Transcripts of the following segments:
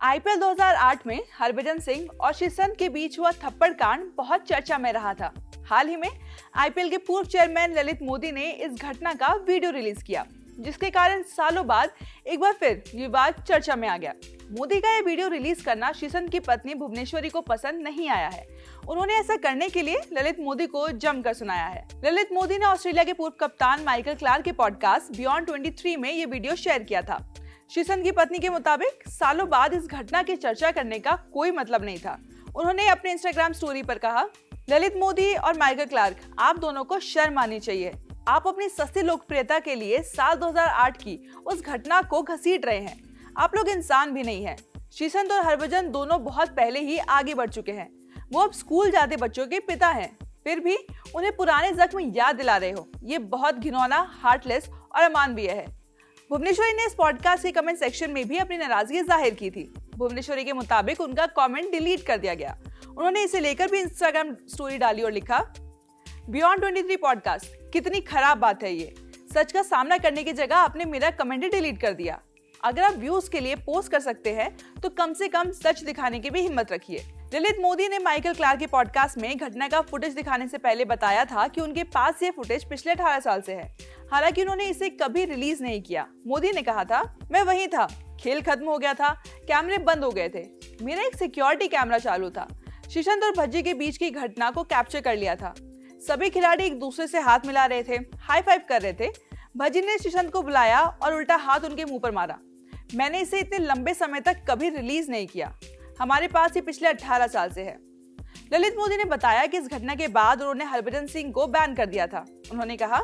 IPL 2008 में हरभजन सिंह और शीर्षन के बीच हुआ थप्पड़ कांड बहुत चर्चा में रहा था। हाल ही में आईपीएल के पूर्व चेयरमैन ललित मोदी ने इस घटना का वीडियो रिलीज किया, जिसके कारण सालों बाद एक बार फिर विवाद चर्चा में आ गया। मोदी का यह वीडियो रिलीज करना शीर्षन की पत्नी भुवनेश्वरी को पसंद नहीं आया है। उन्होंने ऐसा करने के लिए ललित मोदी को जमकर सुनाया है। ललित मोदी ने ऑस्ट्रेलिया के पूर्व कप्तान माइकल क्लार्क के पॉडकास्ट बियॉन्ड 23 में ये वीडियो शेयर किया था। शीर्षन की पत्नी के मुताबिक सालों बाद इस घटना की चर्चा करने का कोई मतलब नहीं था। उन्होंने अपने इंस्टाग्राम स्टोरी पर कहा, ललित मोदी और माइकल क्लार्क, आप दोनों को शर्म आनी चाहिए। आप अपनी सस्ती लोकप्रियता के लिए साल 2008 की उस घटना को घसीट रहे हैं। आप लोग इंसान भी नहीं हैं। शीर्षन और हरभजन दोनों बहुत पहले ही आगे बढ़ चुके हैं। वो अब स्कूल जाते बच्चों के पिता हैं, फिर भी उन्हें पुराने जख्म याद दिला रहे हो। ये बहुत घिनौना, हार्टलेस और अमानवीय है। भुवनेश्वरी ने इस पॉडकास्ट के कमेंट सेक्शन में भी अपनी नाराजगी जाहिर की थी। भुवनेश्वरी के मुताबिक उनका कमेंट डिलीट कर दिया गया। उन्होंने इसे लेकर भी इंस्टाग्राम स्टोरी डाली और लिखा, बियॉन्ड 23 पॉडकास्ट, कितनी खराब बात है ये। सच का सामना करने की जगह आपने मेरा कमेंट ही डिलीट कर दिया। अगर आप व्यूज के लिए पोस्ट कर सकते हैं तो कम से कम सच दिखाने की भी हिम्मत रखिए। ललित मोदी ने माइकल क्लार्क के पॉडकास्ट में घटना का फुटेज दिखाने से पहले बताया था कि उनके पास ये फुटेज पिछले 18 साल से है। हालांकि उन्होंने इसे कभी रिलीज नहीं किया। मोदी ने कहा था, मैं वहीं था, खेल खत्म हो गया था, कैमरे बंद हो गए थे, मेरा एक सिक्योरिटी कैमरा चालू था। शीर्षन और भज्जी के बीच की घटना को कैप्चर कर लिया था। सभी खिलाड़ी एक दूसरे से हाथ मिला रहे थे, हाई फाइव कर रहे थे। भज्जी ने शीर्षन को बुलाया और उल्टा हाथ उनके मुंह पर मारा। मैंने इसे इतने लंबे समय तक कभी रिलीज नहीं किया। हमारे पास ये पिछले 18 साल से है। ललित मोदी ने बताया कि इस घटना के बाद उन्होंने हरभजन सिंह को बैन कर दिया था। उन्होंने कहा,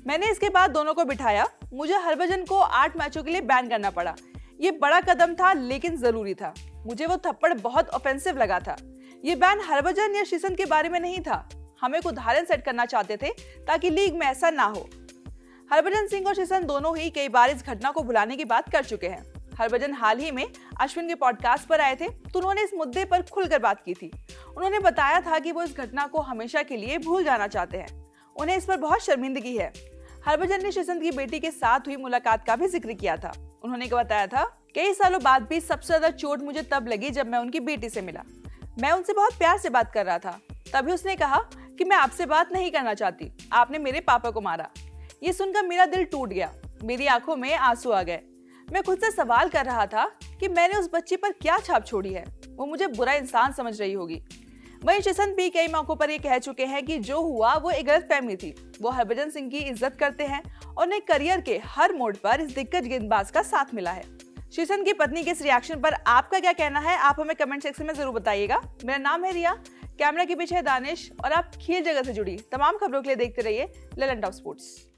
मैंने इसके बाद दोनों को बिठाया। मुझे हरभजन को 8 मैचों के लिए बैन करना पड़ा। ये बड़ा कदम था, लेकिन जरूरी था। मुझे वो थप्पड़ बहुत ऑफेंसिव लगा था। ये बैन हरभजन या शीर्षन के बारे में नहीं था। हम एक उदाहरण सेट करना चाहते थे ताकि लीग में ऐसा ना हो। हरभजन सिंह और शीर्षन दोनों ही कई बार इस घटना को भुलाने की बात कर चुके हैं। हरभजन हाल ही में अश्विन के पॉडकास्ट पर आए थे तो उन्होंने इस मुद्दे पर खुलकर बात की थी। उन्होंने बताया था कि वो इस घटना को हमेशा के लिए भूल जाना चाहते हैं। उन्हें इस पर बहुत शर्मिंदगी है। हरभजन ने शीर्षन की बेटी के साथ हुई मुलाकात का भी जिक्र किया था। उन्होंने बताया था, कई सालों बाद भी सबसे ज्यादा चोट मुझे तब लगी जब मैं उनकी बेटी से मिला। मैं उनसे बहुत प्यार से बात कर रहा था। तभी उसने कहा कि मैं आपसे बात नहीं करना चाहती, आपने मेरे पापा को मारा। ये सुनकर मेरा दिल टूट गया, मेरी आंखों में आंसू आ गए। मैं खुद से सवाल कर रहा था कि मैंने उस बच्ची पर क्या छाप छोड़ी है। वो मुझे बुरा इंसान समझ रही होगी। वहीं शीर्षन भी कई मौकों पर ये कह चुके हैं कि जो हुआ वो एक गलतफहमी थी। वो हरभजन सिंह की इज्जत करते हैं और उन्हें करियर के हर मोड़ पर इस दिग्गज गेंदबाज का साथ मिला है। शीर्षन की पत्नी के इस रिएक्शन पर आपका क्या कहना है, आप हमें कमेंट सेक्शन में जरूर बताइएगा। मेरा नाम है रिया, कैमरा के पीछे है दानिश और आप खेल जगत से जुड़ी तमाम खबरों के लिए देखते रहिए ललन टॉप स्पोर्ट्स।